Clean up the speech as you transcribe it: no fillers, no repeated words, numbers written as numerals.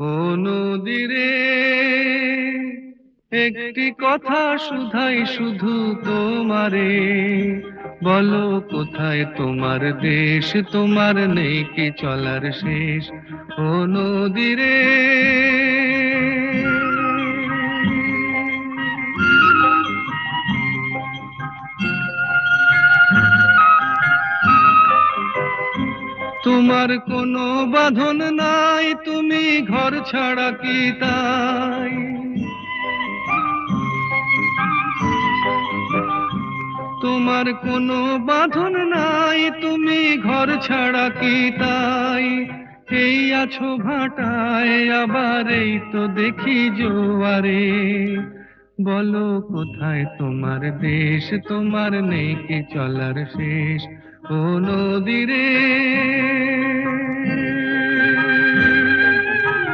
ও নদীরে একটি কথা শুধাই শুধু তোমারে, বলো কোথায় তোমার দেশ, তোমার নেই কি চলার শেষ। ও নদীরে তোমার কোনো বাঁধন নাই, তুমি ঘর ছাড়া কি তাই। তোমার কোনো বাঁধন নাই, তুমি ঘর ছাড়া কি তাই। এই আছো ভাটায়, আবার এই তো দেখি জোয়ারে, বলো কোথায় তোমার দেশ, তোমার নেই কি চলার শেষ। ও নদীরে